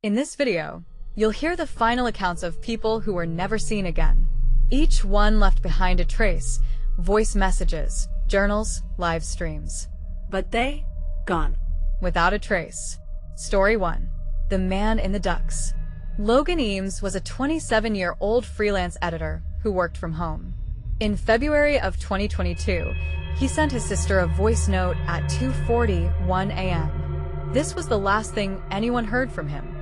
In this video, you'll hear the final accounts of people who were never seen again. Each one left behind a trace, voice messages, journals, live streams. But they, gone. Without a trace. Story 1. The Man in the Ducks. Logan Eames was a 27-year-old freelance editor who worked from home. In February of 2022, he sent his sister a voice note at 2:41 a.m. This was the last thing anyone heard from him.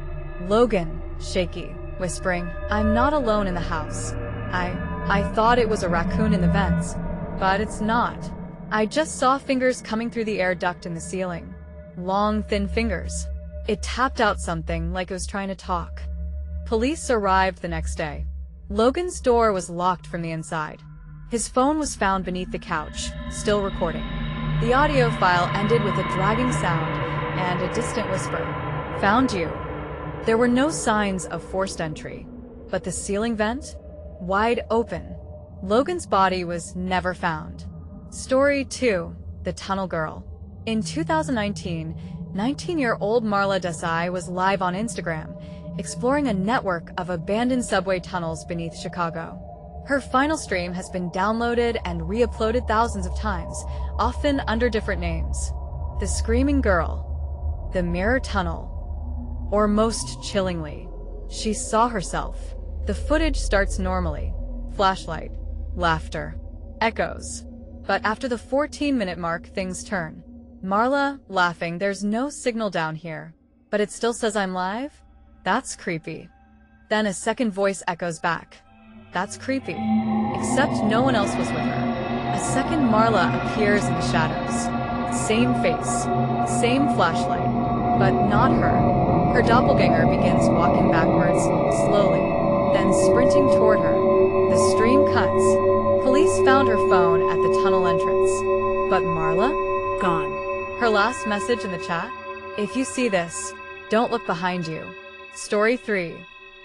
Logan, shaky, whispering, "I'm not alone in the house. I thought it was a raccoon in the vents, but it's not. I just saw fingers coming through the air duct in the ceiling. Long, thin fingers. It tapped out something like it was trying to talk." Police arrived the next day. Logan's door was locked from the inside. His phone was found beneath the couch, still recording. The audio file ended with a dragging sound and a distant whisper. "Found you." There were no signs of forced entry, but the ceiling vent? Wide open. Logan's body was never found. Story 2. The Tunnel Girl. In 2019, 19-year-old Marla Desai was live on Instagram, exploring a network of abandoned subway tunnels beneath Chicago. Her final stream has been downloaded and re-uploaded thousands of times, often under different names. The Screaming Girl. The Mirror Tunnel. Or most chillingly, she saw herself. The footage starts normally. Flashlight. Laughter. Echoes. But after the 14-minute mark, things turn. Marla, laughing, "There's no signal down here, but it still says I'm live? That's creepy." Then a second voice echoes back. "That's creepy." Except no one else was with her. A second Marla appears in the shadows. Same face, same flashlight, but not her. Her doppelganger begins walking backwards, slowly, then sprinting toward her. The stream cuts. Police found her phone at the tunnel entrance. But Marla? Gone. Her last message in the chat? "If you see this, don't look behind you." Story 3.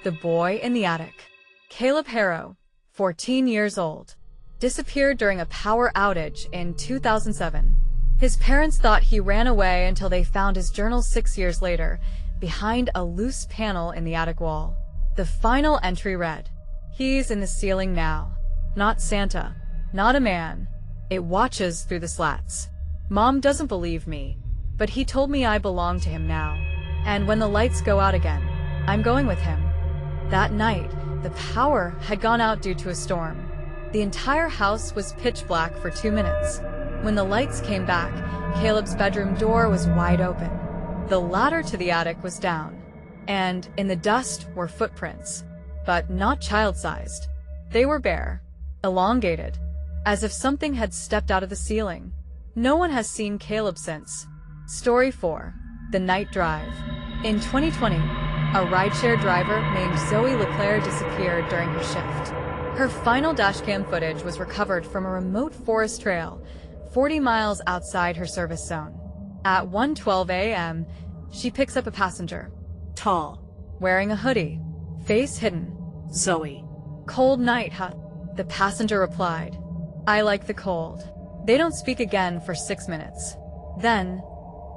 The Boy in the Attic. Caleb Harrow, 14 years old, disappeared during a power outage in 2007. His parents thought he ran away until they found his journal 6 years later, behind a loose panel in the attic wall. The final entry read, "He's in the ceiling now. Not Santa. Not a man. It watches through the slats. Mom doesn't believe me, but he told me I belong to him now. And when the lights go out again, I'm going with him." That night, the power had gone out due to a storm. The entire house was pitch black for 2 minutes. When the lights came back, Caleb's bedroom door was wide open. The ladder to the attic was down, and in the dust were footprints, but not child-sized. They were bare, elongated, as if something had stepped out of the ceiling. No one has seen Caleb since. Story 4. The Night Drive. In 2020, a rideshare driver named Zoe LeClaire disappeared during her shift. Her final dashcam footage was recovered from a remote forest trail, 40 miles outside her service zone. At 1:12 a.m., she picks up a passenger. Tall. Wearing a hoodie. Face hidden. Zoe. "Cold night, huh?" The passenger replied. "I like the cold." They don't speak again for 6 minutes. Then,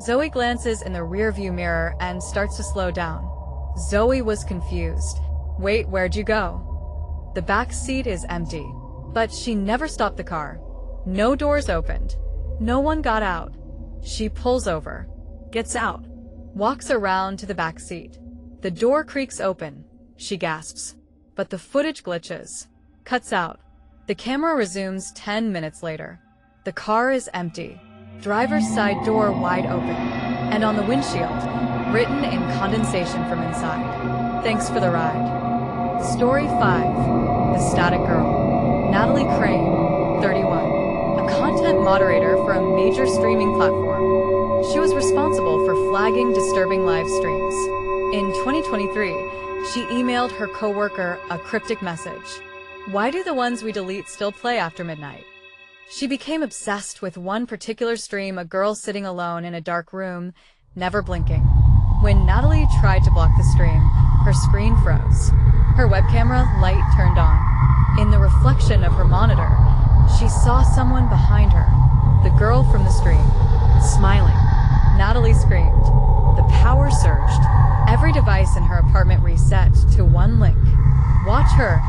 Zoe glances in the rearview mirror and starts to slow down. Zoe was confused. "Wait, where'd you go?" The back seat is empty. But she never stopped the car. No doors opened. No one got out. She pulls over. Gets out. Walks around to the back seat. The door creaks open. She gasps. But the footage glitches. Cuts out. The camera resumes 10 minutes later. The car is empty. Driver's side door wide open. And on the windshield, written in condensation from inside, "Thanks for the ride." Story 5. The Static Girl. Natalie Crane, 31. A content moderator for a major streaming platform. She was responsible for flagging disturbing live streams. In 2023, she emailed her coworker a cryptic message. "Why do the ones we delete still play after midnight?" She became obsessed with one particular stream, a girl sitting alone in a dark room, never blinking. When Natalie tried to block the stream, her screen froze. Her web camera light turned on. In the reflection of her monitor, she saw someone behind her, the girl from the stream, smiling. Natalie screamed. The power surged. Every device in her apartment reset to one link. Watch her.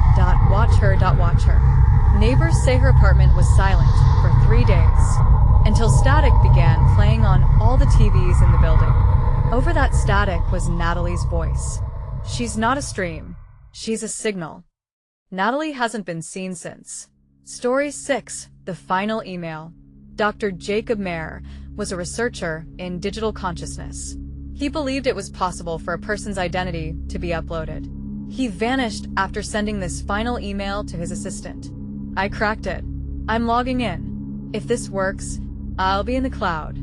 Watch her. Watch her. Neighbors say her apartment was silent for 3 days, until static began playing on all the TVs in the building. Over that static was Natalie's voice. She's not a stream. She's a signal. Natalie hasn't been seen since. Story 6. The final email. Dr. Jacob Mayer was a researcher in digital consciousness. He believed it was possible for a person's identity to be uploaded. He vanished after sending this final email to his assistant. I cracked it. I'm logging in. If this works, I'll be in the cloud.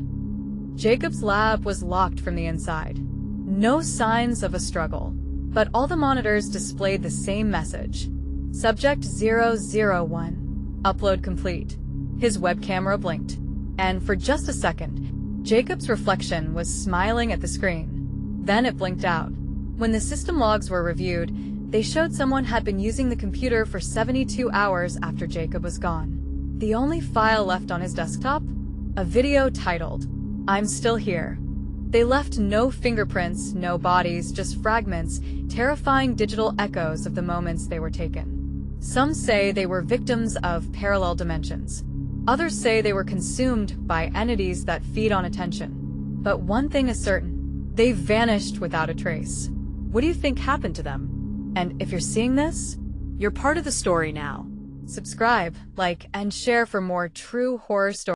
Jacob's lab was locked from the inside. No signs of a struggle, but all the monitors displayed the same message. Subject 001. Upload complete. His web camera blinked, and for just a second, Jacob's reflection was smiling at the screen. Then it blinked out. When the system logs were reviewed, they showed someone had been using the computer for 72 hours after Jacob was gone. The only file left on his desktop? A video titled, "I'm Still Here." They left no fingerprints, no bodies, just fragments, terrifying digital echoes of the moments they were taken. Some say they were victims of parallel dimensions. Others say they were consumed by entities that feed on attention. But one thing is certain, they vanished without a trace. What do you think happened to them? And if you're seeing this, You're part of the story now. subscribe, like, and share for more true horror stories.